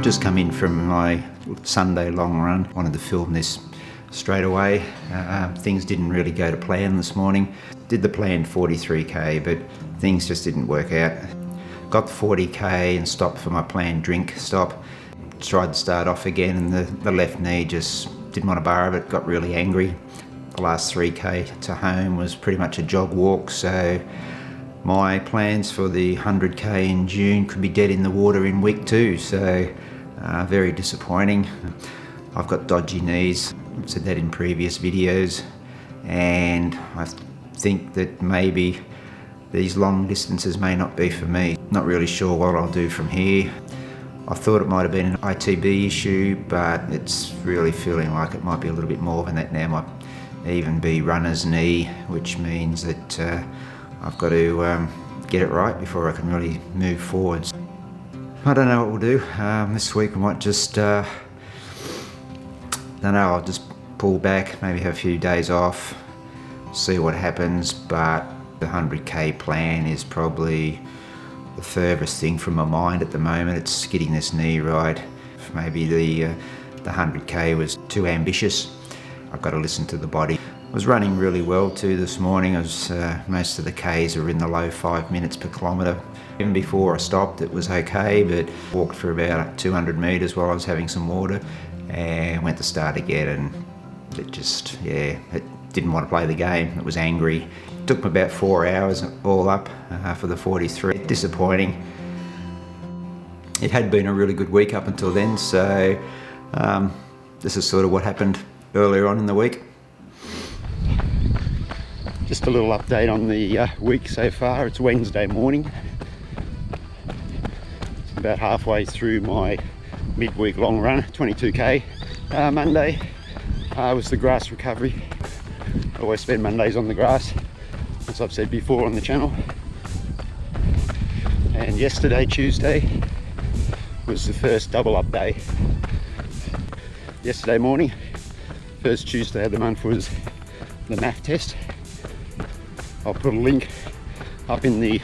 just come in from my Sunday long run. Wanted to film this straight away. Things didn't really go to plan this morning. Did the planned 43k, but things just didn't work out. Got the 40k and stopped for my planned drink stop. Tried to start off again and the left knee just didn't want to bar it, got really angry. The last 3k to home was pretty much a jog walk, so my plans for the 100k in June could be dead in the water in week 2, so very disappointing. I've got dodgy knees, I've said that in previous videos, and I think that maybe these long distances may not be for me. Not really sure what I'll do from here. I thought it might have been an ITB issue, but it's really feeling like it might be a little bit more than that now. Might even be runner's knee, which means that I've got to get it right before I can really move forwards. I don't know what we'll do. This week I might just, don't know, I'll just pull back, maybe have a few days off, see what happens, but the 100k plan is probably the furthest thing from my mind at the moment. It's getting this knee right. Maybe the 100k was too ambitious. I've got to listen to the body. I was running really well too this morning. Most of the Ks were in the low 5 minutes per kilometre. Even before I stopped it was okay, but walked for about 200 metres while I was having some water and went to start again, and it just, yeah, it didn't want to play the game. It was angry. It took me about 4 hours all up for the 43. Disappointing. It had been a really good week up until then, so this is sort of what happened earlier on in the week. Just a little update on the week so far. It's Wednesday morning. It's about halfway through my midweek long run, 22k. Monday was the grass recovery. I always spend Mondays on the grass, as I've said before on the channel. And yesterday, Tuesday, was the first double up day. Yesterday morning, first Tuesday of the month, was the math test. I'll put a link up in the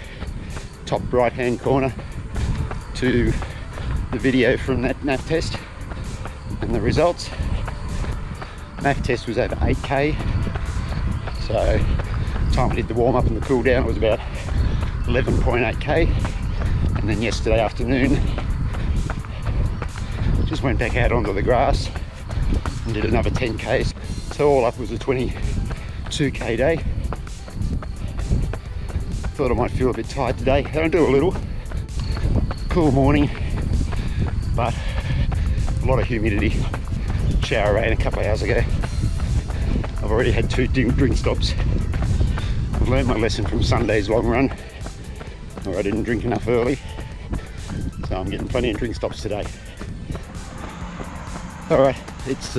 top right hand corner to the video from that math test and the results. Math test was over 8k, so time I did the warm up and the cool down was about 11.8k, and then yesterday afternoon just went back out onto the grass and did another 10k, so all up was a 22k day. Thought I might feel a bit tired today. I'll do a little. Cool morning, but a lot of humidity. Shower rain a couple of hours ago. I've already had 2 drink stops. I've learned my lesson from Sunday's long run, where I didn't drink enough early, so I'm getting plenty of drink stops today. Alright, it's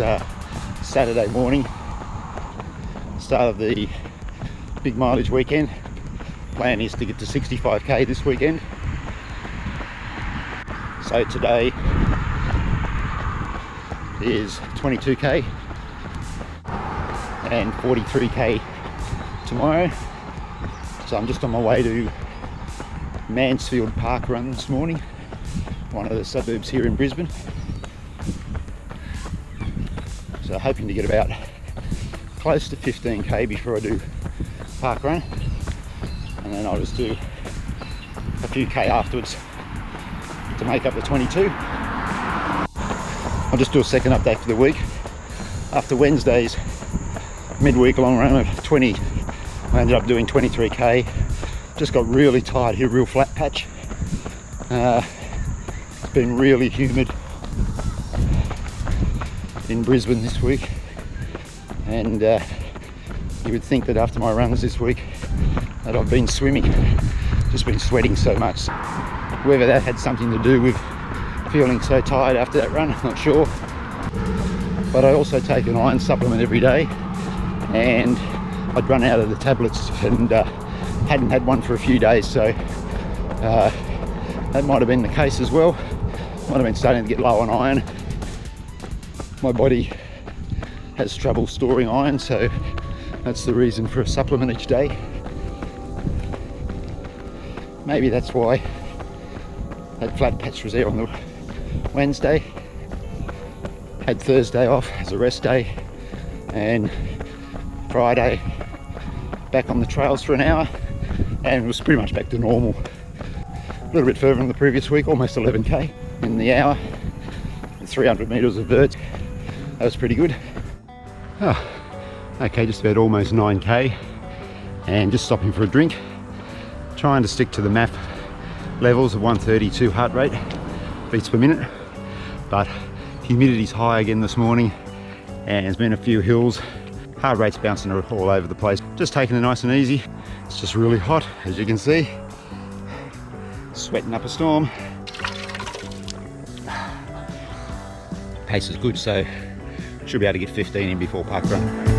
Saturday morning, start of the big mileage weekend. Plan is to get to 65k this weekend. So today is 22k and 43k tomorrow. So I'm just on my way to Mansfield Parkrun this morning, one of the suburbs here in Brisbane. So hoping to get about close to 15k before I do parkrun, and then I'll just do a few k afterwards to make up the 22. I'll just do a second update for the week. After Wednesday's midweek long run of 20, I ended up doing 23k. Just got really tired, hit a real flat patch. It's been really humid in Brisbane this week, and you would think that after my runs this week that I've been swimming, just been sweating so much. Whether that had something to do with feeling so tired after that run, I'm not sure. But I also take an iron supplement every day, and I'd run out of the tablets and hadn't had one for a few days, so that might have been the case as well. Might have been starting to get low on iron. My body has trouble storing iron, so that's the reason for a supplement each day. Maybe that's why that flat patch was there on Wednesday, had Thursday off as a rest day, and Friday back on the trails for an hour, and it was pretty much back to normal. A little bit further than the previous week, almost 11k in the hour, 300 meters of vert. That was pretty good. Oh, okay, just about almost 9k, and just stopping for a drink, trying to stick to the MAF levels of 132 heart rate beats per minute, but humidity's high again this morning, and there's been a few hills. Heart rate's bouncing all over the place. Just taking it nice and easy. It's just really hot, as you can see. Sweating up a storm. Pace is good, so should be able to get 15 in before parkrun.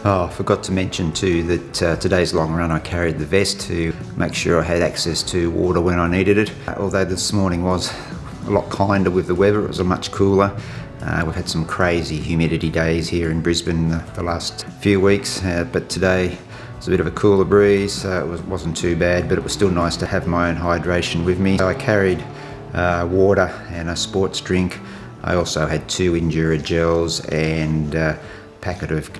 Oh, I forgot to mention too that today's long run I carried the vest to make sure I had access to water when I needed it. Although this morning was a lot kinder with the weather, it was much cooler. We've had some crazy humidity days here in Brisbane the last few weeks, but today was a bit of a cooler breeze, so it wasn't too bad, but it was still nice to have my own hydration with me. So I carried water and a sports drink. I also had 2 Endura gels and packet of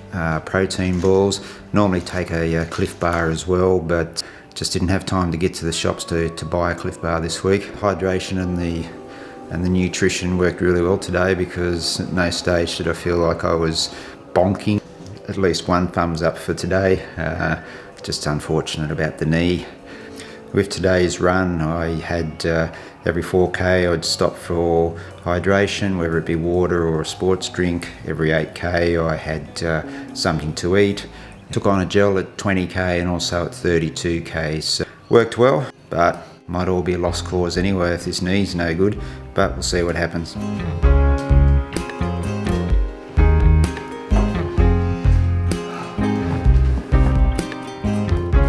protein balls. Normally take a Cliff Bar as well, but just didn't have time to get to the shops to buy a Cliff Bar this week. Hydration and the nutrition worked really well today, because at no stage did I feel like I was bonking. At least one thumbs up for today. Just unfortunate about the knee. With today's run, I had every 4k I'd stop for hydration, whether it be water or a sports drink. Every 8k I had something to eat. Took on a gel at 20k and also at 32k, so worked well, but might all be a lost cause anyway if this knee's no good, but we'll see what happens.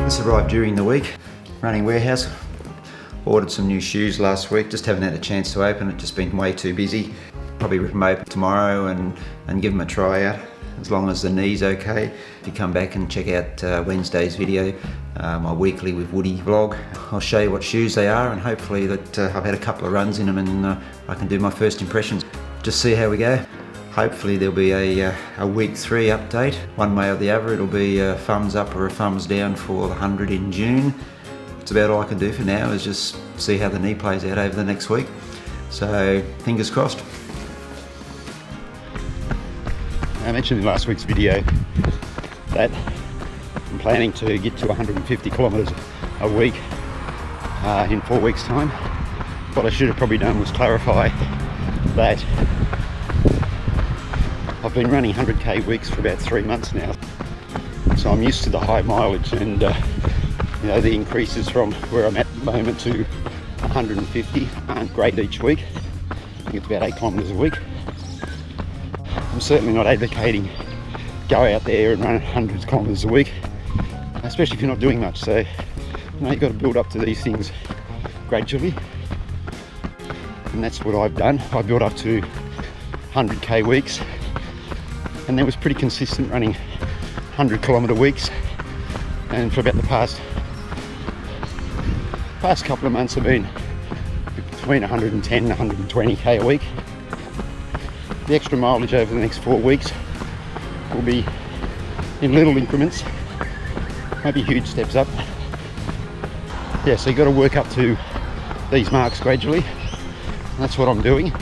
This arrived during the week. Running warehouse. Ordered some new shoes last week, just haven't had a chance to open it, just been way too busy. Probably rip them open tomorrow and give them a try out, as long as the knee's okay. If you come back and check out Wednesday's video, my weekly with Woody vlog, I'll show you what shoes they are, and hopefully that I've had a couple of runs in them and I can do my first impressions. Just see how we go. Hopefully there'll be a week 3 update. One way or the other, it'll be a thumbs up or a thumbs down for the 100 in June. That's about all I can do for now, is just see how the knee plays out over the next week. So fingers crossed. I mentioned in last week's video that I'm planning to get to 150 kilometres a week in 4 weeks' time. What I should have probably done was clarify that I've been running 100k weeks for about 3 months now, so I'm used to the high mileage, and you know, the increases from where I'm at the moment to 150 aren't great each week. I think it's about 8 kilometres a week. I'm certainly not advocating go out there and run hundreds of kilometres a week, especially if you're not doing much. So, you know, you've got to build up to these things gradually, and that's what I've done. I built up to 100k weeks, and that was pretty consistent, running 100 kilometre weeks, and for about the past couple of months I've been between 110 and 120k a week. The extra mileage over the next 4 weeks will be in little increments, maybe huge steps up. Yeah, so you've got to work up to these marks gradually, and that's what I'm doing.